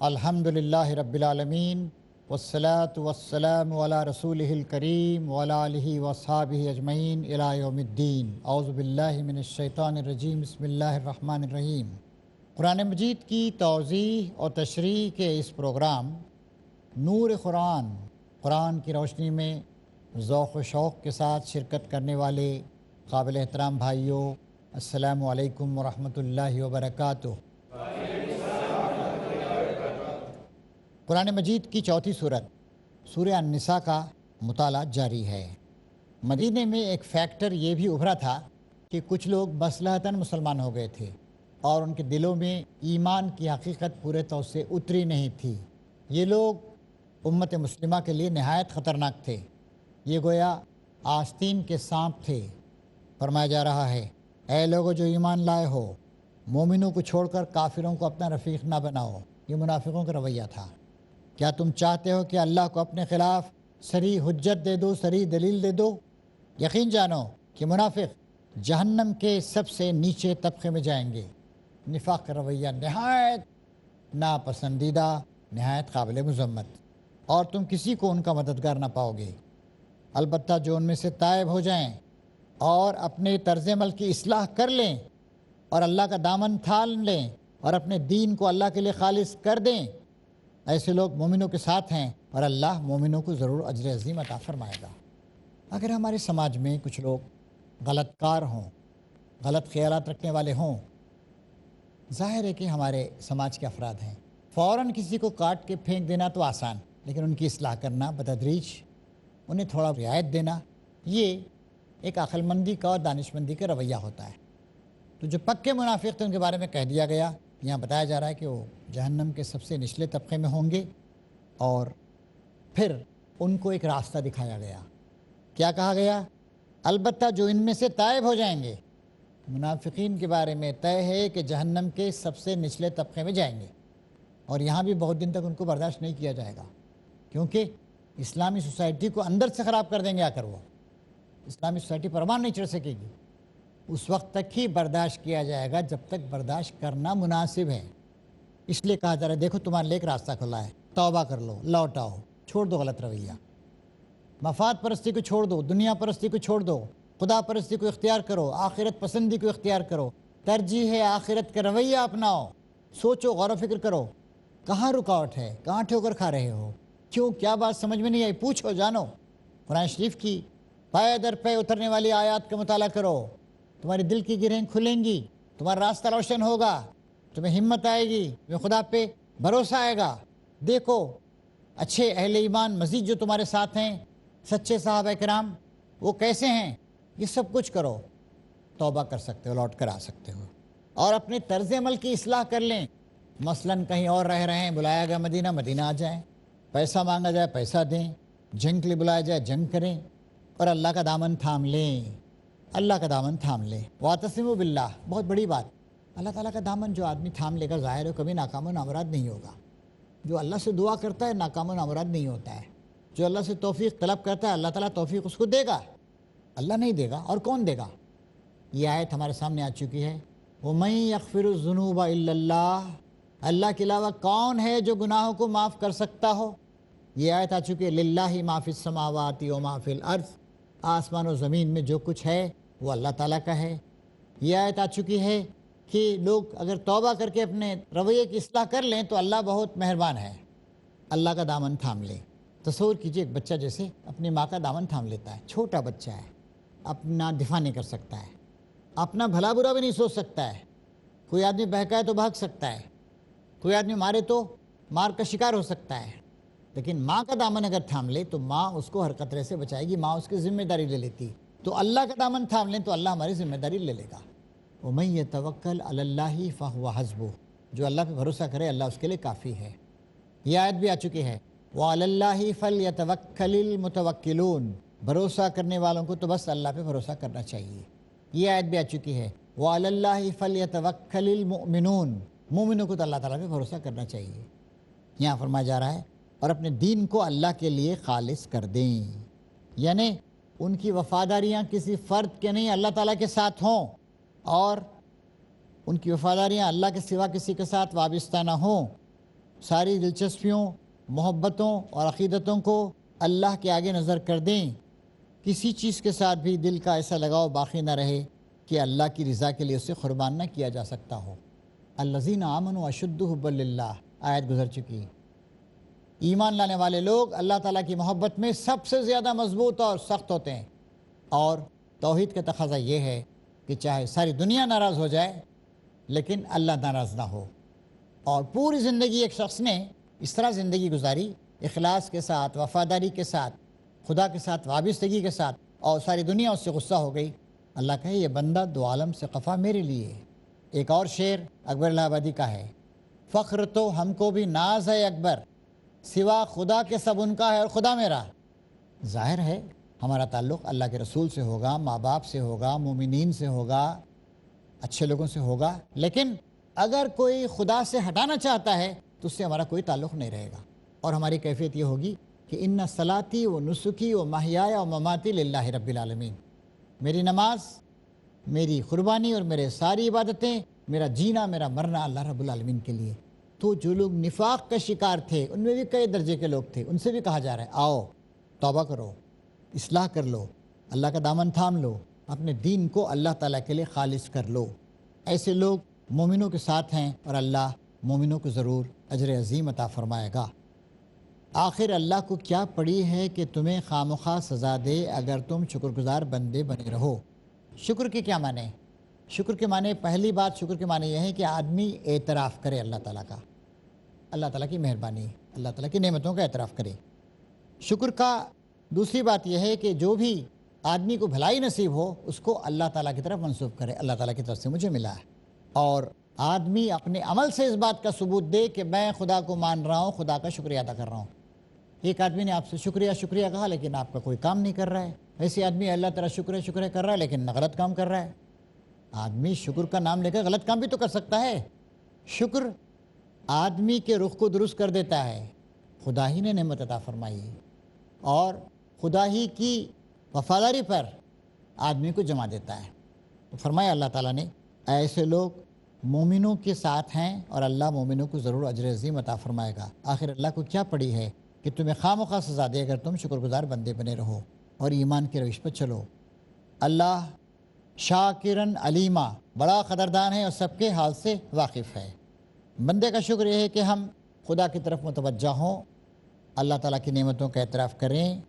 الحمدللہ رب العالمین والصلاة والسلام علی رسولہ الکریم وعلی آلہ واصحابہ اجمعین الی یوم الدین۔ اعوذ باللہ من الشیطان الرجیم، بسم اللہ الرحمن الرحیم۔ قرآن مجید کی توضیح اور تشریح کے اس پروگرام نور قرآن، قرآن کی روشنی میں ذوق و شوق کے ساتھ شرکت کرنے والے قابل احترام بھائیوں، السلام علیکم ورحمۃ اللہ وبرکاتہ۔ قرآن مجید کی چوتھی صورت سورہ النساء کا مطالعہ جاری ہے۔ مدینے میں ایک فیکٹر یہ بھی ابھرا تھا کہ کچھ لوگ مصلحتاً مسلمان ہو گئے تھے اور ان کے دلوں میں ایمان کی حقیقت پورے طور سے اتری نہیں تھی۔ یہ لوگ امت مسلمہ کے لیے نہایت خطرناک تھے، یہ گویا آستین کے سانپ تھے۔ فرمایا جا رہا ہے، اے لوگو جو ایمان لائے ہو، مومنوں کو چھوڑ کر کافروں کو اپنا رفیق نہ بناؤ۔ یہ منافقوں کا رویہ تھا۔ کیا تم چاہتے ہو کہ اللہ کو اپنے خلاف صریح حجت دے دو، صریح دلیل دے دو؟ یقین جانو کہ منافق جہنم کے سب سے نیچے طبقے میں جائیں گے۔ نفاق کا رویہ نہایت ناپسندیدہ، نہایت قابل مذمت، اور تم کسی کو ان کا مددگار نہ پاؤ گے۔ البتہ جو ان میں سے تائب ہو جائیں اور اپنے طرز عمل کی اصلاح کر لیں اور اللہ کا دامن تھام لیں اور اپنے دین کو اللہ کے لیے خالص کر دیں، ایسے لوگ مومنوں کے ساتھ ہیں اور اللہ مومنوں کو ضرور اجر عظیم عطا فرمائے گا۔ اگر ہمارے سماج میں کچھ لوگ غلط کار ہوں، غلط خیالات رکھنے والے ہوں، ظاہر ہے کہ ہمارے سماج کے افراد ہیں، فوراً کسی کو کاٹ کے پھینک دینا تو آسان، لیکن ان کی اصلاح کرنا بتدریج، انہیں تھوڑا رعایت دینا، یہ ایک عقل مندی کا اور دانش مندی کا رویہ ہوتا ہے۔ تو جو پکے منافق تھے ان کے بارے میں کہہ دیا گیا، یہاں بتایا جا رہا ہے کہ وہ جہنم کے سب سے نچلے طبقے میں ہوں گے، اور پھر ان کو ایک راستہ دکھایا گیا۔ کیا کہا گیا؟ البتہ جو ان میں سے تائب ہو جائیں گے، منافقین کے بارے میں طے ہے کہ جہنم کے سب سے نچلے طبقے میں جائیں گے، اور یہاں بھی بہت دن تک ان کو برداشت نہیں کیا جائے گا، کیونکہ اسلامی سوسائٹی کو اندر سے خراب کر دیں گے آ کر۔ وہ اسلامی سوسائٹی پروان نہیں چڑھ سکے گی۔ اس وقت تک ہی برداشت کیا جائے گا جب تک برداشت کرنا مناسب ہے۔ اس لیے کہا جا رہا ہے، دیکھو تمہارے لیے ایک راستہ کھلا ہے، توبہ کر لو، لوٹ آؤ، چھوڑ دو غلط رویہ، مفاد پرستی کو چھوڑ دو، دنیا پرستی کو چھوڑ دو، خدا پرستی کو اختیار کرو، آخرت پسندی کو اختیار کرو، ترجیح ہے آخرت کا رویہ اپناؤ۔ سوچو، غور و فکر کرو، کہاں رکاوٹ ہے، کہاں ٹھوکر کھا رہے ہو، کیوں، کیا بات سمجھ میں نہیں آئی، پوچھو، جانو۔ قرآن شریف کی پائے در پہ اترنے والی آیات کا مطالعہ کرو، تمہاری دل کی گرہیں کھلیں گی، تمہارا راستہ روشن ہوگا، تمہیں ہمت آئے گی، تمہیں خدا پہ بھروسہ آئے گا۔ دیکھو اچھے اہل ایمان مزید جو تمہارے ساتھ ہیں، سچے صحابہ کرام، وہ کیسے ہیں۔ یہ سب کچھ کرو، توبہ کر سکتے ہو، لوٹ کر آ سکتے ہو، اور اپنے طرز عمل کی اصلاح کر لیں۔ مثلاً کہیں اور رہ رہے ہیں، بلایا گیا مدینہ، مدینہ آ جائیں، پیسہ مانگا جائے پیسہ دیں، جنگ کے لیے بلایا جائے جنگ کریں، اور اللہ کا دامن تھام لیں، اللہ کا دامن تھام لیں۔ واعتصموا باللہ، بہت بڑی بات، اللہ تعالیٰ کا دامن جو آدمی تھام لے گا، ظاہر ہے کبھی ناکام و نامراد نہیں ہوگا۔ جو اللہ سے دعا کرتا ہے ناکام و نامراد نہیں ہوتا ہے۔ جو اللہ سے توفیق طلب کرتا ہے، اللہ تعالیٰ توفیق اس کو دے گا، اللہ نہیں دے گا اور کون دے گا؟ یہ آیت ہمارے سامنے آ چکی ہے، وَمَن يَغْفِرُ الذُّنُوبَ إِلَّا اللَّهُ، اللہ کے علاوہ کون ہے جو گناہوں کو معاف کر سکتا ہو؟ یہ آیت آ چکی ہے، لِلَّهِ مَا فِي السَّمَاوَاتِ وَمَا فِي الْأَرْضِ، آسمان و زمین میں جو کچھ ہے وہ اللہ تعالیٰ کا ہے۔ یہ آیت آ چکی ہے کہ لوگ اگر توبہ کر کے اپنے رویے کی اصلاح کر لیں تو اللہ بہت مہربان ہے، اللہ کا دامن تھام لیں۔ تصور کیجئے ایک بچہ جیسے اپنی ماں کا دامن تھام لیتا ہے، چھوٹا بچہ ہے، اپنا دفاع نہیں کر سکتا ہے، اپنا بھلا برا بھی نہیں سوچ سکتا ہے، کوئی آدمی بہکائے تو بھاگ سکتا ہے، کوئی آدمی مارے تو مار کا شکار ہو سکتا ہے، لیکن ماں کا دامن اگر تھام لے تو ماں اس کو ہر خطرے سے بچائے گی، ماں اس کی ذمہ داری لے لیتی۔ تو اللہ کا دامن تھام لیں تو اللہ ہماری ذمہ داری لے لے گا۔ وَمَن يَتَوَكَّلْ عَلَى اللَّهِ فَهُوَ حَسْبُهُ، جو اللہ پہ بھروسہ کرے اللہ اس کے لیے کافی ہے۔ یہ آیت بھی آ چکی ہے، وَعَلَى اللَّهِ فَلْيَتَوَكَّلِ الْمُتَوَكِّلُونَ، بھروسہ کرنے والوں کو تو بس اللہ پہ بھروسہ کرنا چاہیے۔ یہ آیت بھی آ چکی ہے، وَعَلَى اللَّهِ فَلْيَتَوَكَّلِ الْمُؤْمِنُونَ، مومنوں کو تو اللہ تعالیٰ پہ بھروسہ کرنا چاہیے۔ یہاں فرمایا جا رہا ہے، اور اپنے دین کو اللہ کے لیے خالص کر دیں، یعنی ان کی وفاداریاں کسی فرد کے نہیں، اللہ تعالیٰ کے ساتھ ہوں، اور ان کی وفاداریاں اللہ کے سوا کسی کے ساتھ وابستہ نہ ہوں۔ ساری دلچسپیوں، محبتوں اور عقیدتوں کو اللہ کے آگے نظر کر دیں، کسی چیز کے ساتھ بھی دل کا ایسا لگاؤ باقی نہ رہے کہ اللہ کی رضا کے لیے اسے قربان نہ کیا جا سکتا ہو۔ الذین آمنوا اشد حبا للہ، آیت گزر چکی۔ ایمان لانے والے لوگ اللہ تعالیٰ کی محبت میں سب سے زیادہ مضبوط اور سخت ہوتے ہیں، اور توحید کا تقاضا یہ ہے کہ چاہے ساری دنیا ناراض ہو جائے لیکن اللہ ناراض نہ ہو۔ اور پوری زندگی ایک شخص نے اس طرح زندگی گزاری، اخلاص کے ساتھ، وفاداری کے ساتھ، خدا کے ساتھ وابستگی کے ساتھ، اور ساری دنیا اس سے غصہ ہو گئی، اللہ کہے یہ بندہ دو عالم سے خفا میرے لیے ہے۔ ایک اور شعر اکبر الہ آبادی کا ہے، فخر تو ہم کو بھی ناز ہے اکبر، سوا خدا کے سب ان کا ہے اور خدا میرا۔ ظاہر ہے ہمارا تعلق اللہ کے رسول سے ہوگا، ماں باپ سے ہوگا، مومنین سے ہوگا، اچھے لوگوں سے ہوگا، لیکن اگر کوئی خدا سے ہٹانا چاہتا ہے تو اس سے ہمارا کوئی تعلق نہیں رہے گا، اور ہماری کیفیت یہ ہوگی کہ ان صلاتی و نسکی و محیایا و مماتی للہ رب العالمین، میری نماز، میری قربانی اور میرے ساری عبادتیں، میرا جینا، میرا مرنا اللہ رب العالمین کے لیے۔ تو جو لوگ نفاق کا شکار تھے، ان میں بھی کئی درجے کے لوگ تھے، ان سے بھی کہا جا رہا ہے آؤ توبہ کرو، اصلاح کر لو، اللہ کا دامن تھام لو، اپنے دین کو اللہ تعالیٰ کے لیے خالص کر لو۔ ایسے لوگ مومنوں کے ساتھ ہیں، اور اللہ مومنوں کو ضرور اجر عظیم عطا فرمائے گا۔ آخر اللہ کو کیا پڑی ہے کہ تمہیں خامخواہ سزا دے اگر تم شکر گزار بندے بنے رہو۔ شکر کے کیا معنی؟ شکر کے معنی، پہلی بات شکر کے معنی یہ ہے کہ آدمی اعتراف کرے اللہ تعالیٰ کا، اللہ تعالیٰ کی مہربانی، اللہ تعالیٰ کی نعمتوں کا اعتراف کرے۔ شکر کا دوسری بات یہ ہے کہ جو بھی آدمی کو بھلائی نصیب ہو اس کو اللہ تعالیٰ کی طرف منسوب کرے، اللہ تعالیٰ کی طرف سے مجھے ملا ہے، اور آدمی اپنے عمل سے اس بات کا ثبوت دے کہ میں خدا کو مان رہا ہوں، خدا کا شکریہ ادا کر رہا ہوں۔ ایک آدمی نے آپ سے شکریہ شکریہ کہا لیکن آپ کا کوئی کام نہیں کر رہا ہے، ایسے آدمی اللہ تعالیٰ شکریہ شکریہ کر رہا ہے لیکن غلط کام کر رہا ہے۔ آدمی شکر کا نام لے کر غلط کام بھی تو کر سکتا ہے۔ شکر آدمی کے رخ کو درست کر دیتا ہے، خدا ہی نے نعمت عطا فرمائی ہے، اور خدا ہی کی وفاداری پر آدمی کو جما دیتا ہے۔ تو فرمایا اللہ تعالیٰ نے ایسے لوگ مومنوں کے ساتھ ہیں، اور اللہ مومنوں کو ضرور اجر عظیم عطا فرمائے گا۔ آخر اللہ کو کیا پڑی ہے کہ تمہیں خامخواہ سزا دے اگر تم شکر گزار بندے بنے رہو اور ایمان کی روش پر چلو۔ اللہ شاکرن علیمہ، بڑا قدردان ہے اور سب کے حال سے واقف ہے۔ بندے کا شکر یہ ہے کہ ہم خدا کی طرف متوجہ ہوں، اللہ تعالیٰ کی نعمتوں کا اعتراف کریں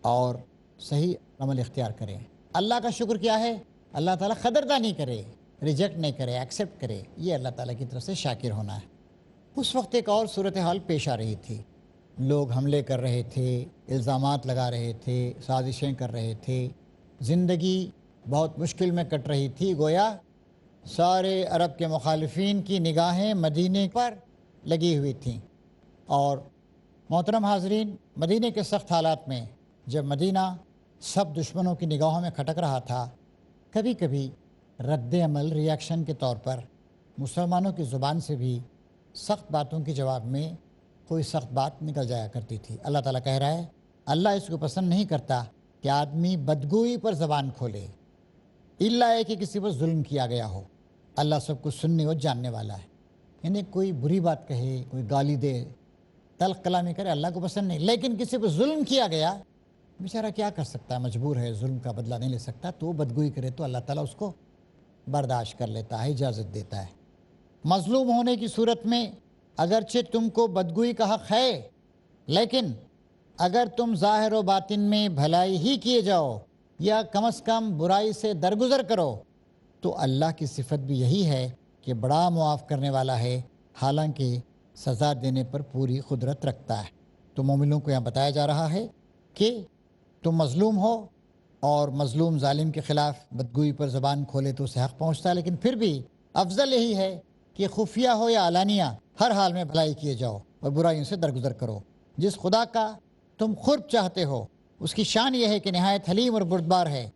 اور صحیح عمل اختیار کریں۔ اللہ کا شکر کیا ہے؟ اللہ تعالیٰ قدردانی کرے، ریجیکٹ نہیں کرے، ایکسیپٹ کرے، یہ اللہ تعالیٰ کی طرف سے شاکر ہونا ہے۔ اس وقت ایک اور صورتحال پیش آ رہی تھی، لوگ حملے کر رہے تھے، الزامات لگا رہے تھے، سازشیں کر رہے تھے، زندگی بہت مشکل میں کٹ رہی تھی، گویا سارے عرب کے مخالفین کی نگاہیں مدینے پر لگی ہوئی تھیں۔ اور محترم حاضرین، مدینے کے سخت حالات میں جب مدینہ سب دشمنوں کی نگاہوں میں کھٹک رہا تھا، کبھی کبھی رد عمل، ریاکشن کے طور پر مسلمانوں کی زبان سے بھی سخت باتوں کے جواب میں کوئی سخت بات نکل جایا کرتی تھی۔ اللہ تعالیٰ کہہ رہا ہے اللہ اس کو پسند نہیں کرتا کہ آدمی بدگوئی پر زبان کھولے، الا ہے کہ کسی پر ظلم کیا گیا ہو۔ اللہ سب کو سننے اور جاننے والا ہے، یعنی کوئی بری بات کہے، کوئی گالی دے، تلخ کلامی کرے، اللہ کو پسند نہیں۔ لیکن کسی پر ظلم کیا گیا، بیچارہ کیا کر سکتا ہے، مجبور ہے، ظلم کا بدلہ نہیں لے سکتا، تو وہ بدگوئی کرے تو اللہ تعالیٰ اس کو برداشت کر لیتا ہے، اجازت دیتا ہے۔ مظلوم ہونے کی صورت میں اگرچہ تم کو بدگوئی کا حق ہے، لیکن اگر تم ظاہر و باطن میں بھلائی ہی کیے جاؤ یا کم از کم برائی سے درگزر کرو تو اللہ کی صفت بھی یہی ہے کہ بڑا معاف کرنے والا ہے، حالانکہ سزا دینے پر پوری قدرت رکھتا ہے۔ تو مومنوں کو یہاں بتایا جا رہا ہے کہ تم مظلوم ہو اور مظلوم ظالم کے خلاف بدگوئی پر زبان کھولے تو اسے حق پہنچتا ہے، لیکن پھر بھی افضل یہی ہے کہ خفیہ ہو یا علانیہ ہر حال میں بھلائی کیے جاؤ اور برائیوں سے درگزر کرو۔ جس خدا کا تم قرب چاہتے ہو اس کی شان یہ ہے کہ نہایت حلیم اور بردبار ہے،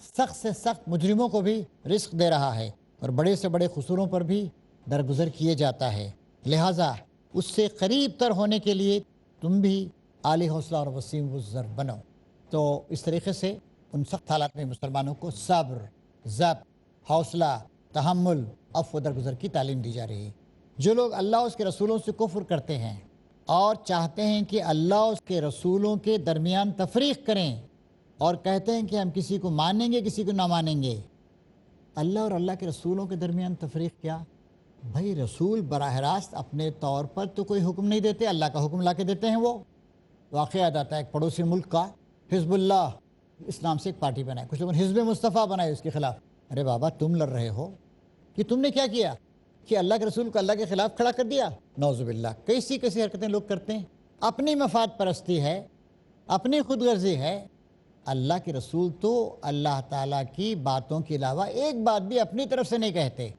سخت سے سخت مجرموں کو بھی رزق دے رہا ہے اور بڑے سے بڑے قصوروں پر بھی درگزر کیے جاتا ہے، لہٰذا اس سے قریب تر ہونے کے لیے تم بھی عالی حوصلہ اور وسیم الظر بنو۔ تو اس طریقے سے ان سخت حالات میں مسلمانوں کو صبر، ضبط، حوصلہ، تحمل، عفو و درگزر کی تعلیم دی جا رہی ہے۔ جو لوگ اللہ اور اس کے رسولوں سے کفر کرتے ہیں اور چاہتے ہیں کہ اللہ اور اس کے رسولوں کے درمیان تفریق کریں اور کہتے ہیں کہ ہم کسی کو مانیں گے کسی کو نہ مانیں گے۔ اللہ اور اللہ کے رسولوں کے درمیان تفریق کیا؟ بھائی رسول براہ راست اپنے طور پر تو کوئی حکم نہیں دیتے، اللہ کا حکم لا کے دیتے ہیں۔ وہ واقعہ یاد آتا ہے ایک پڑوسی ملک کا، حزب اللہ اسلام سے ایک پارٹی بنائے، کچھ لوگوں نے حزب مصطفیٰ بنائے اس کے خلاف۔ ارے بابا تم لڑ رہے ہو کہ تم نے کیا کیا کہ اللہ کے رسول کو اللہ کے خلاف کھڑا کر دیا؟ نعوذ باللہ، کیسی کیسی حرکتیں لوگ کرتے ہیں۔ اپنی مفاد پرستی ہے، اپنی خود غرضی ہے۔ اللہ کے رسول تو اللہ تعالیٰ کی باتوں کے علاوہ ایک بات بھی اپنی طرف سے نہیں کہتے،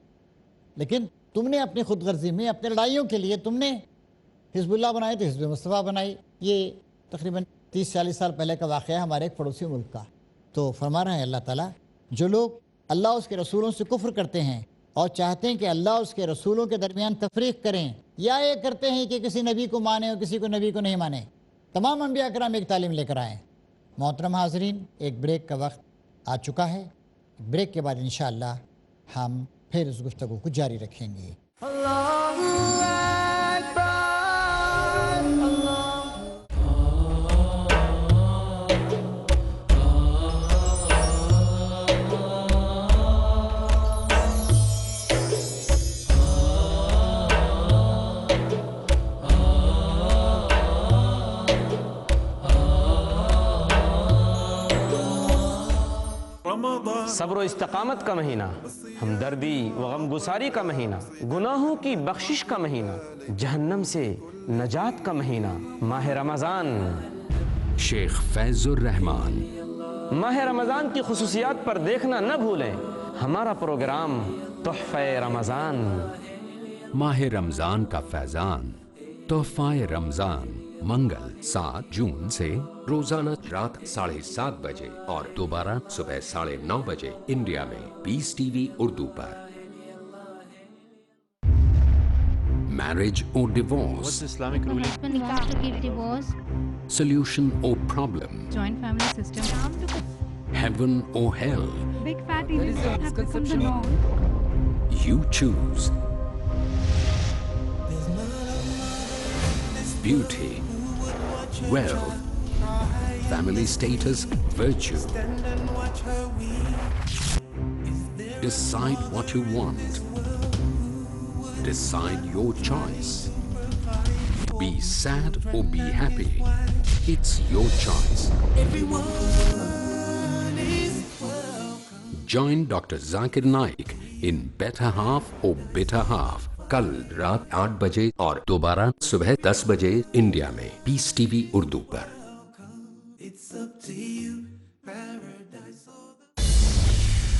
لیکن تم نے اپنی خود غرضی میں اپنے لڑائیوں کے لیے تم نے حزب اللہ بنائے تو حزب مصطفیٰ بنائی۔ یہ تقریباً 30-40 سال پہلے کا واقعہ ہے ہمارے ایک پڑوسی ملک کا۔ تو فرما رہے ہیں اللہ تعالیٰ، جو لوگ اللہ اور اس کے رسولوں سے کفر کرتے ہیں اور چاہتے ہیں کہ اللہ اور اس کے رسولوں کے درمیان تفریق کریں، یا یہ کرتے ہیں کہ کسی نبی کو مانیں اور کسی کو نبی کو نہیں مانیں، تمام انبیاء کرام ایک تعلیم لے کر آئیں۔ محترم حاضرین، ایک بریک کا وقت آ چکا ہے۔ بریک کے بعد انشاءاللہ ہم پھر اس گفتگو کو جاری رکھیں گے۔ صبر و استقامت کا مہینہ، ہمدردی و غم گساری کا مہینہ، گناہوں کی بخشش کا مہینہ، جہنم سے نجات کا مہینہ، ماہ رمضان۔ شیخ فیض الرحمان۔ ماہ رمضان کی خصوصیات پر دیکھنا نہ بھولیں ہمارا پروگرام تحفہ رمضان۔ ماہ رمضان کا فیضان، تحفہ رمضان، منگل 7 جون سے روزانہ رات 7:30 بجے اور دوبارہ صبح 9:30 بجے انڈیا میں پیس ٹی وی اردو پر۔ میرج اور divorce, Islamic ruling? Nikah to give divorce, solution or problem, Joint family system. heaven or hell, Big fat Indians have become the norm. you choose. Beauty, wealth, family status, virtue. Decide what you want. Decide your choice. Be sad or be happy. It's your choice. Join Dr. Zakir Naik in Better Half or Bitter Half. کل رات 8 بجے اور دوبارہ صبح 10 بجے India میں پیس T V Urdu پر۔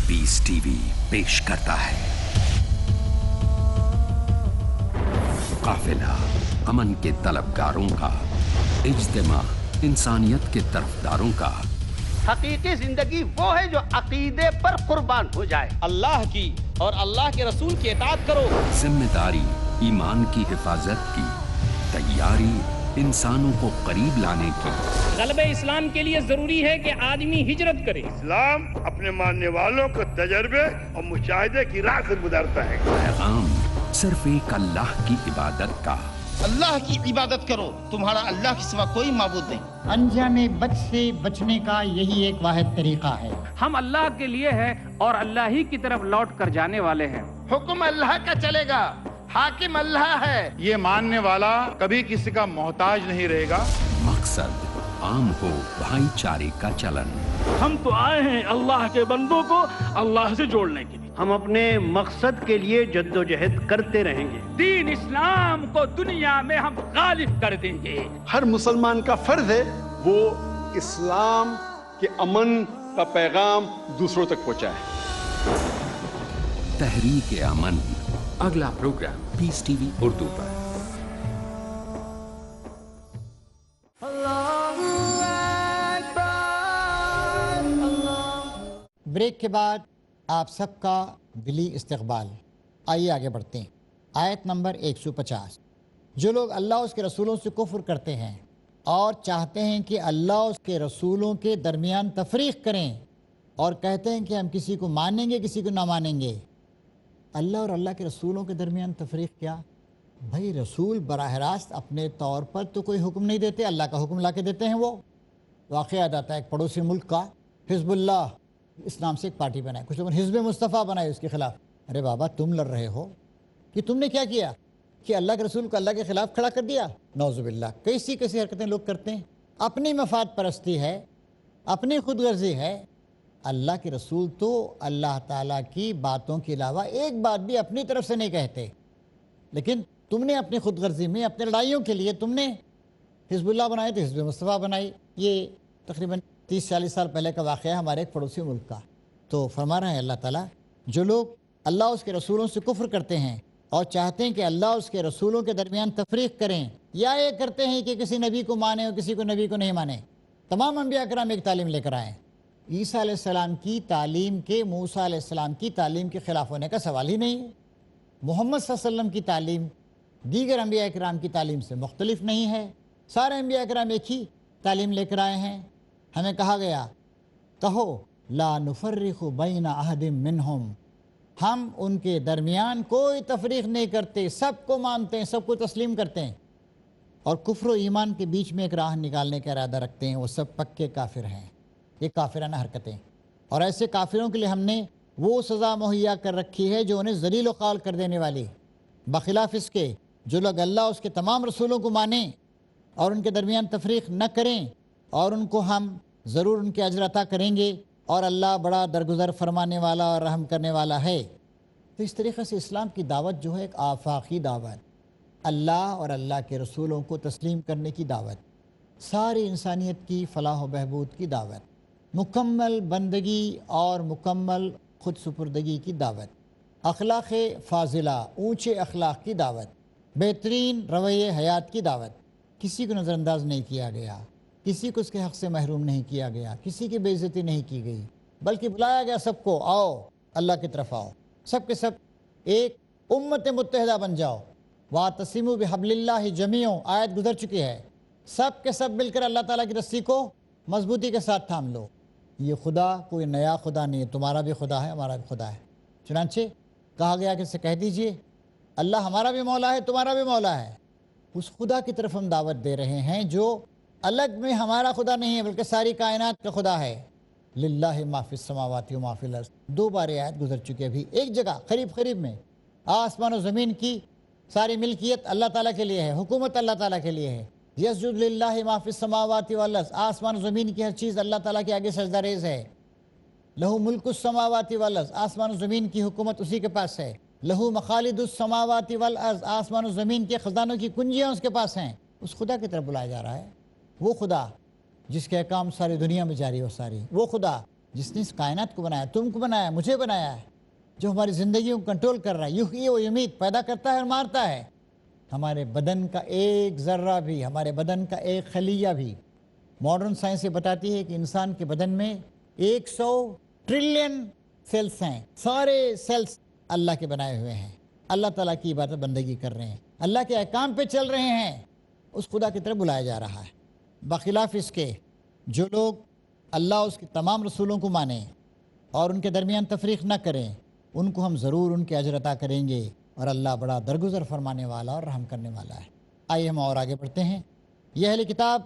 پیس T V پیش کرتا ہے قافلہ، امن کے طلبگاروں کا اجتماع، انسانیت کے طرفداروں کا۔ حقیقی زندگی وہ ہے جو عقیدے پر قربان ہو جائے۔ اللہ کی اور اللہ کے رسول کی اطاعت کرو۔ ذمہ داری ایمان کی حفاظت کی، تیاری انسانوں کو قریب لانے کی۔ غلبہ اسلام کے لیے ضروری ہے کہ آدمی ہجرت کرے۔ اسلام اپنے ماننے والوں کو تجربے اور مشاہدے کی راہ سے گزارتا ہے۔ پیغام صرف ایک اللہ کی عبادت کا۔ اللہ کی عبادت کرو، تمہارا اللہ کے سوا کوئی معبود نہیں۔ انجانے بد سے بچنے کا یہی ایک واحد طریقہ ہے۔ ہم اللہ کے لیے ہیں اور اللہ ہی کی طرف لوٹ کر جانے والے ہیں۔ حکم اللہ کا چلے گا، حاکم اللہ ہے۔ یہ ماننے والا کبھی کسی کا محتاج نہیں رہے گا۔ مقصد عام ہو بھائی چارے کا چلن۔ ہم تو آئے ہیں اللہ کے بندوں کو اللہ سے جوڑنے کے لیے۔ ہم اپنے مقصد کے لیے جدوجہد کرتے رہیں گے۔ دین اسلام کو دنیا میں ہم غالب کر دیں گے۔ ہر مسلمان کا فرض ہے وہ اسلام کے امن کا پیغام دوسروں تک پہنچائے۔ تحریک امن، اگلا پروگرام پیس ٹی وی اردو پر۔ بریک کے بعد آپ سب کا دلی استقبال۔ آئیے آگے بڑھتے ہیں۔ آیت نمبر 150۔ جو لوگ اللہ اور اس کے رسولوں سے کفر کرتے ہیں اور چاہتے ہیں کہ اللہ اور اس کے رسولوں کے درمیان تفریق کریں اور کہتے ہیں کہ ہم کسی کو مانیں گے کسی کو نہ مانیں گے۔ اللہ اور اللہ کے رسولوں کے درمیان تفریق کیا؟ بھائی رسول براہ راست اپنے طور پر تو کوئی حکم نہیں دیتے، اللہ کا حکم لا کے دیتے ہیں۔ وہ واقعہ یاد آتا ہے ایک پڑوسی ملک کا، حزب اللہ اسلام سے ایک پارٹی بنائے، کچھ لوگوں نے حزب مصطفیٰ بنائے اس کے خلاف۔ ارے بابا تم لڑ رہے ہو کہ تم نے کیا کیا کہ اللہ کے رسول کو اللہ کے خلاف کھڑا کر دیا؟ نعوذ باللہ، کیسی کیسی حرکتیں لوگ کرتے ہیں۔ اپنی مفاد پرستی ہے، اپنی خود غرضی ہے۔ اللہ کے رسول تو اللہ تعالیٰ کی باتوں کے علاوہ ایک بات بھی اپنی طرف سے نہیں کہتے، لیکن تم نے اپنی خود غرضی میں اپنے لڑائیوں کے لیے تم نے حزب اللہ بنائے تو حزب مصطفیٰ بنائی۔ یہ تقریباً 30-40 سال پہلے کا واقعہ ہے ہمارے ایک پڑوسی ملک کا۔ تو فرما رہے ہیں اللہ تعالیٰ، جو لوگ اللہ اس کے رسولوں سے کفر کرتے ہیں اور چاہتے ہیں کہ اللہ اس کے رسولوں کے درمیان تفریق کریں، یا یہ کرتے ہیں کہ کسی نبی کو مانیں اور کسی کو نبی کو نہیں مانیں، تمام انبیاء کرام ایک تعلیم لے کر آئیں۔ عیسیٰ علیہ السلام کی تعلیم کے موسیٰ علیہ السلام کی تعلیم کے خلاف ہونے کا سوال ہی نہیں ہے۔ محمد صلی اللہ علیہ وسلم کی تعلیم دیگر انبیاء کرام کی تعلیم سے مختلف نہیں ہے۔ سارے انبیاء کرام ایک ہی تعلیم لے کر آئے ہیں۔ ہمیں کہا گیا کہو لا نفرق بین احد منہم، ہم ان کے درمیان کوئی تفریق نہیں کرتے، سب کو مانتے ہیں، سب کو تسلیم کرتے ہیں، اور کفر و ایمان کے بیچ میں ایک راہ نکالنے کا ارادہ رکھتے ہیں، وہ سب پکے کافر ہیں۔ یہ کافرانہ حرکتیں، اور ایسے کافروں کے لیے ہم نے وہ سزا مہیا کر رکھی ہے جو انہیں ذلیل و خوار کر دینے والی، بخلاف اس کے جو لوگ اللہ اس کے تمام رسولوں کو مانیں اور ان کے درمیان تفریق نہ کریں، اور ان کو ہم ضرور ان کے اجر عطا کریں گے، اور اللہ بڑا درگزر فرمانے والا اور رحم کرنے والا ہے۔ تو اس طریقے سے اسلام کی دعوت جو ہے ایک آفاقی دعوت، اللہ اور اللہ کے رسولوں کو تسلیم کرنے کی دعوت، ساری انسانیت کی فلاح و بہبود کی دعوت، مکمل بندگی اور مکمل خود سپردگی کی دعوت، اخلاق فاضلہ، اونچے اخلاق کی دعوت، بہترین رویے حیات کی دعوت۔ کسی کو نظر انداز نہیں کیا گیا، کسی کو اس کے حق سے محروم نہیں کیا گیا، کسی کی بے عزتی نہیں کی گئی، بلکہ بلایا گیا سب کو، آؤ اللہ کی طرف آؤ، سب کے سب ایک امت متحدہ بن جاؤ۔ وَاعْتَصِمُوا بِحَبْلِ اللَّهِ جَمِيعًا، آیت گزر چکی ہے، سب کے سب مل کر اللہ تعالیٰ کی رسی کو مضبوطی کے ساتھ تھام لو۔ یہ خدا کوئی نیا خدا نہیں ہے، تمہارا بھی خدا ہے، ہمارا بھی خدا ہے۔ چنانچہ کہا گیا کہ اسے کہہ دیجئے اللہ ہمارا بھی مولا ہے، تمہارا بھی مولا ہے۔ اس خدا کی طرف ہم دعوت دے رہے ہیں جو الگ میں ہمارا خدا نہیں ہے بلکہ ساری کائنات کا خدا ہے۔ للہ ما فی السماوات و ما فی الارض، 2 بار آیت گزر چکی ہے، ابھی ایک جگہ قریب میں، آسمان و زمین کی ساری ملکیت اللہ تعالیٰ کے لیے ہے، حکومت اللہ تعالیٰ کے لیے ہے۔ یسجد للہ ما فی السماوات والارض، آسمان و زمین کی ہر چیز اللہ تعالیٰ کے آگے سجدہ ریز ہے۔ لہو ملک السماوات والارض، آسمان و زمین کی حکومت اسی کے پاس ہے۔ لہو مخالد السماوات والارض، آسمان و زمین کے خزانوں کی کنجیاں اس کے پاس ہیں۔ اس خدا کی طرف بلایا جا رہا ہے، وہ خدا جس کے احکام ساری دنیا میں جاری ہو، وہ خدا جس نے اس کائنات کو بنایا، تم کو بنایا، مجھے بنایا ہے، جو ہماری زندگیوں کو کنٹرول کر رہا ہے، یحیی و یمیت، پیدا کرتا ہے اور مارتا ہے۔ ہمارے بدن کا ایک ذرہ بھی، ہمارے بدن کا ایک خلیہ بھی، ماڈرن سائنس یہ بتاتی ہے کہ انسان کے بدن میں 100 ٹریلین سیلز ہیں، سارے سیلز اللہ کے بنائے ہوئے ہیں، اللہ تعالیٰ کی عبادت بندگی کر رہے ہیں، اللہ کے احکام پہ چل رہے ہیں۔ اس خدا کی طرف بلایا جا رہا ہے، بخلاف اس کے جو لوگ اللہ اس کے تمام رسولوں کو مانیں اور ان کے درمیان تفریق نہ کریں، ان کو ہم ضرور ان کے اجر عطا کریں گے، اور اللہ بڑا درگزر فرمانے والا اور رحم کرنے والا ہے۔ آئیے ہم اور آگے بڑھتے ہیں۔ یہ اہل کتاب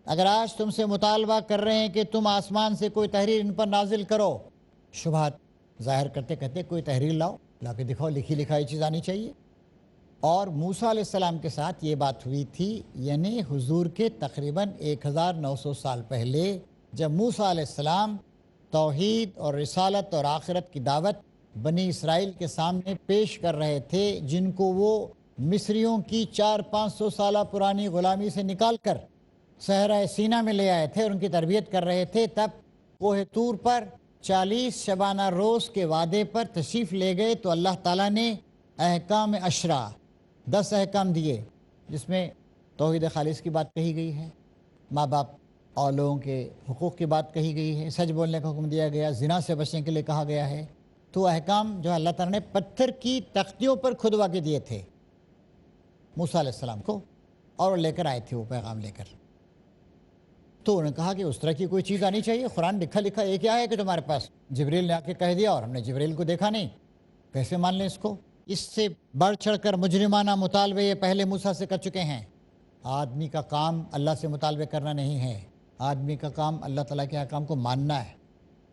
اگر آج تم سے مطالبہ کر رہے ہیں کہ تم آسمان سے کوئی تحریر ان پر نازل کرو، شبہات ظاہر کرتے کہتے کوئی تحریر لاؤ، لا کے دکھاؤ، لکھی لکھائی چیز آنی چاہیے۔ اور موسیٰ علیہ السلام کے ساتھ یہ بات ہوئی تھی، یعنی حضور کے تقریباً 1900 سال پہلے، جب موسیٰ علیہ السلام توحید اور رسالت اور آخرت کی دعوت بنی اسرائیل کے سامنے پیش کر رہے تھے، جن کو وہ مصریوں کی 400-500 سالہ پرانی غلامی سے نکال کر صحرائے سینا میں لے آئے تھے اور ان کی تربیت کر رہے تھے۔ تب کوہ طور پر 40 شبانہ روز کے وعدے پر تشریف لے گئے تو اللہ تعالیٰ نے احکام 10 10 احکام دیے، جس میں توحید خالص کی بات کہی گئی ہے، ماں باپ اور لوگوں کے حقوق کی بات کہی گئی ہے، سچ بولنے کا حکم دیا گیا، زنا سے بچنے کے لیے کہا گیا ہے۔ تو احکام جو اللہ تعالیٰ نے پتھر کی تختیوں پر کھدوا کے دیے تھے موسیٰ علیہ السلام کو، اور لے کر آئے تھے وہ پیغام لے کر۔ تو انہوں نے کہا کہ اس طرح کی کوئی چیز آنی چاہیے، قرآن لکھا یہ کیا ہے کہ تمہارے پاس؟ جبریل نے آ کے کہہ دیا اور ہم نے جبریل کو دیکھا نہیں، کیسے مان لیں اس کو؟ اس سے بڑھ چڑھ کر مجرمانہ مطالبے یہ پہلے موسیٰ سے کر چکے ہیں۔ آدمی کا کام اللہ سے مطالبے کرنا نہیں ہے، آدمی کا کام اللہ تعالیٰ کے احکام کو ماننا ہے۔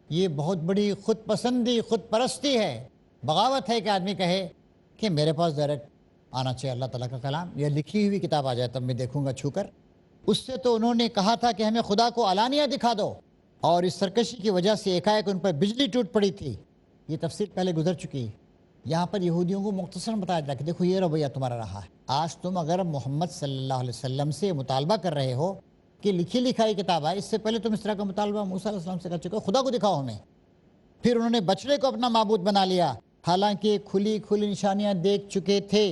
یہ بہت بڑی خود پسندی، خود پرستی ہے، بغاوت ہے کہ آدمی کہے کہ میرے پاس ڈائریکٹ آنا چاہیے اللہ تعالیٰ کا کلام، یا لکھی ہوئی کتاب آ جائے تب میں دیکھوں گا چھو کر۔ اس سے تو انہوں نے کہا تھا کہ ہمیں خدا کو علانیہ دکھا دو، اور اس سرکشی کی وجہ سے ایک ان پر بجلی ٹوٹ پڑی تھی۔ یہ تفصیل پہلے گزر چکی۔ یہاں پر یہودیوں کو مختصراً بتایا جا کہ دیکھو یہ رویہ تمہارا رہا ہے۔ آج تم اگر محمد صلی اللہ علیہ وسلم سے مطالبہ کر رہے ہو کہ لکھی لکھائی کتاب ہے، اس سے پہلے تم اس طرح کا مطالبہ موسیٰ علیہ السلام سے کر چکے ہو، خدا کو دکھاؤ ہمیں۔ پھر انہوں نے بچڑے کو اپنا معبود بنا لیا، حالانکہ کھلی کھلی نشانیاں دیکھ چکے تھے۔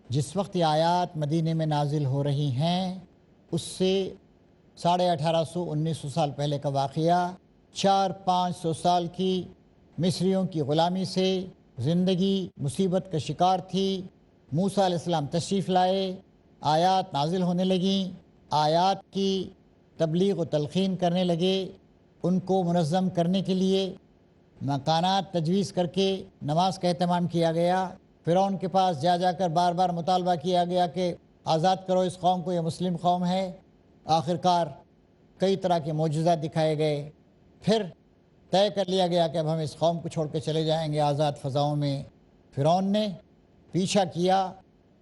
جس وقت یہ آیات مدینے میں نازل ہو رہی ہیں اس سے 1850-1900 سال پہلے کا واقعہ، 400-500 سال کی مصریوں کی غلامی سے زندگی مصیبت کا شکار تھی۔ موسیٰ علیہ السلام تشریف لائے، آیات نازل ہونے لگیں، آیات کی تبلیغ و تلقین کرنے لگے، ان کو منظم کرنے کے لیے مکانات تجویز کر کے نماز کا اہتمام کیا گیا۔ فرعون کے پاس جا جا کر بار بار مطالبہ کیا گیا کہ آزاد کرو اس قوم کو، یہ مسلم قوم ہے۔ آخرکار کئی طرح کے معجزات دکھائے گئے، پھر طے کر لیا گیا کہ اب ہم اس قوم کو چھوڑ کے چلے جائیں گے آزاد فضاؤں میں۔ فرعون نے پیچھا کیا،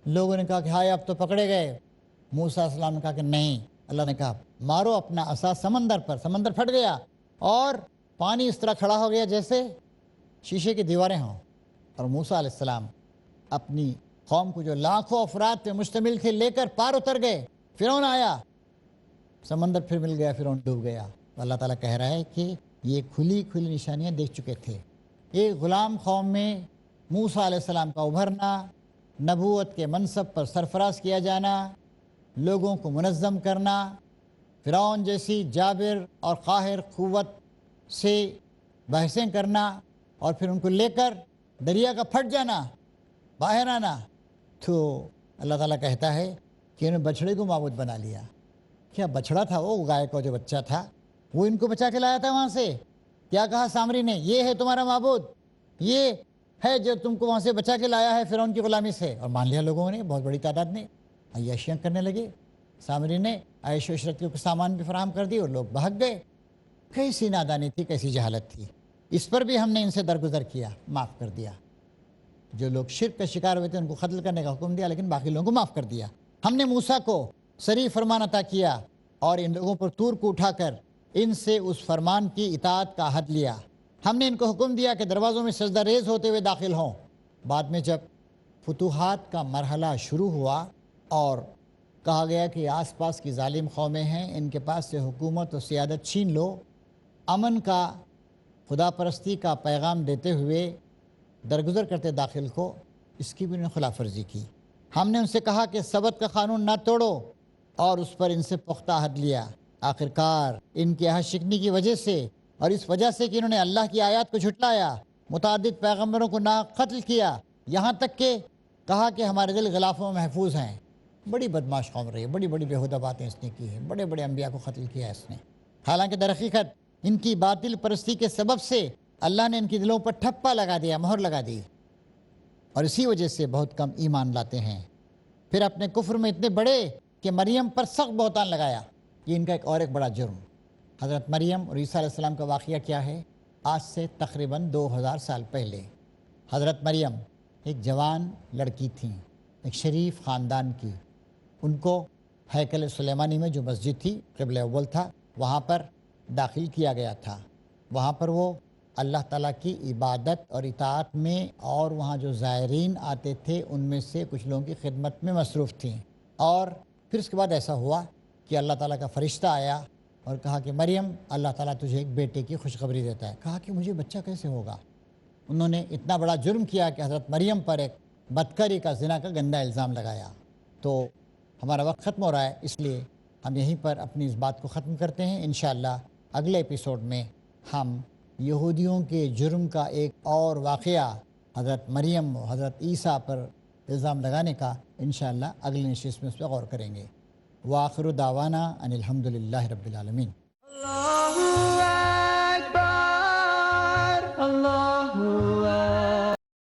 لوگوں نے کہا کہ ہائے اب تو پکڑے گئے۔ موسیٰ علیہ السلام نے کہا کہ نہیں، اللہ نے کہا مارو اپنا عصا سمندر پر، سمندر پھٹ گیا اور پانی اس طرح کھڑا ہو گیا جیسے شیشے کی دیواریں ہوں۔ اور موسیٰ علیہ السلام اپنی قوم کو جو لاکھوں افراد پہ مشتمل تھے لے کر پار اتر گئے۔ فرعون آیا، سمندر پھر مل گیا، فرعون ڈوب گیا۔ اللہ تعالیٰ کہہ رہا ہے کہ یہ کھلی کھلی نشانیاں دیکھ چکے تھے۔ ایک غلام قوم میں موسیٰ علیہ السلام کا ابھرنا، نبوت کے منصب پر سرفراز کیا جانا، لوگوں کو منظم کرنا، فرعون جیسی جابر اور قاہر قوت سے بحثیں کرنا، اور پھر ان کو لے کر دریا کا پھٹ جانا، باہر آنا۔ تو اللہ تعالیٰ کہتا ہے کہ انہوں نے بچڑے کو معبود بنا لیا۔ کیا بچڑا تھا وہ گائے کا جو بچہ تھا، وہ ان کو بچا کے لایا تھا وہاں سے۔ کیا کہا سامری نے، یہ ہے تمہارا معبود، یہ ہے جو تم کو وہاں سے بچا کے لایا ہے فرعون کی غلامی سے۔ اور مان لیا لوگوں نے، بہت بڑی تعداد نے عیاشیاں کرنے لگے۔ سامری نے عیش و عشرت کے سامان بھی فراہم کر دی اور لوگ بھاگ گئے۔ کیسی نادانی تھی، کیسی جہالت تھی۔ اس پر بھی ہم نے ان سے درگزر کیا، معاف کر دیا۔ جو لوگ شرک کا شکار ہوئے تھے ان کو قتل کرنے کا حکم دیا، لیکن باقی لوگوں کو معاف کر دیا۔ ہم نے موسیٰ کو صریح فرمان عطا کیا اور ان لوگوں پر طور کو اٹھا کر ان سے اس فرمان کی اطاعت کا عہد لیا۔ ہم نے ان کو حکم دیا کہ دروازوں میں سجدہ ریز ہوتے ہوئے داخل ہوں۔ بعد میں جب فتوحات کا مرحلہ شروع ہوا اور کہا گیا کہ آس پاس کی ظالم قومیں ہیں، ان کے پاس سے حکومت و سیادت چھین لو، امن کا، خدا پرستی کا پیغام دیتے ہوئے درگزر کرتے داخل کو، اس کی بھی انہوں نے خلاف ورزی کی۔ ہم نے ان سے کہا کہ سبت کا قانون نہ توڑو اور اس پر ان سے پختہ عہد لیا۔ آخرکار ان کی عہد شکنی کی وجہ سے اور اس وجہ سے کہ انہوں نے اللہ کی آیات کو جھٹلایا، متعدد پیغمبروں کو نہ قتل کیا، یہاں تک کہ کہا کہ ہمارے دل غلافوں میں محفوظ ہیں۔ بڑی بدماش قوم رہی ہے، بڑی بڑی بےہودہ باتیں اس نے کی ہیں، بڑے بڑے انبیاء کو قتل کیا ہے اس نے۔ حالانکہ در حقیقت ان کی باطل پرستی کے سبب سے اللہ نے ان کی دلوں پر ٹھپا لگا دیا، مہر لگا دی، اور اسی وجہ سے بہت کم ایمان لاتے ہیں۔ پھر اپنے کفر میں اتنے بڑے کہ مریم پر سخت بہتان لگایا۔ یہ ان کا ایک بڑا جرم۔ حضرت مریم اور عیسیٰ علیہ السلام کا واقعہ کیا ہے؟ آج سے تقریباً 2000 سال پہلے حضرت مریم ایک جوان لڑکی تھیں، ایک شریف خاندان کی۔ ان کو ہیکل سلیمانی میں جو مسجد تھی، قبلہ اول تھا، وہاں پر داخل کیا گیا تھا۔ وہاں پر وہ اللہ تعالیٰ کی عبادت اور اطاعت میں، اور وہاں جو زائرین آتے تھے ان میں سے کچھ لوگوں کی خدمت میں مصروف تھیں۔ اور پھر اس کے بعد ایسا ہوا کہ اللہ تعالیٰ کا فرشتہ آیا اور کہا کہ مریم، اللہ تعالیٰ تجھے ایک بیٹے کی خوشخبری دیتا ہے۔ کہا کہ مجھے بچہ کیسے ہوگا؟ انہوں نے اتنا بڑا جرم کیا کہ حضرت مریم پر ایک بدکاری کا، زنا کا گندا الزام لگایا۔ تو ہمارا وقت ختم ہو رہا ہے، اس لیے ہم یہیں پر اپنی اس بات کو ختم کرتے ہیں۔ انشاءاللہ اگلے ایپیسوڈ میں ہم یہودیوں کے جرم کا ایک اور واقعہ، حضرت مریم و حضرت عیسیٰ پر الزام لگانے کا، انشاءاللہ اگلی نشست میں اس پہ غور کریں گے۔ وآخر دعوانا ان الحمد للہ رب العالمین۔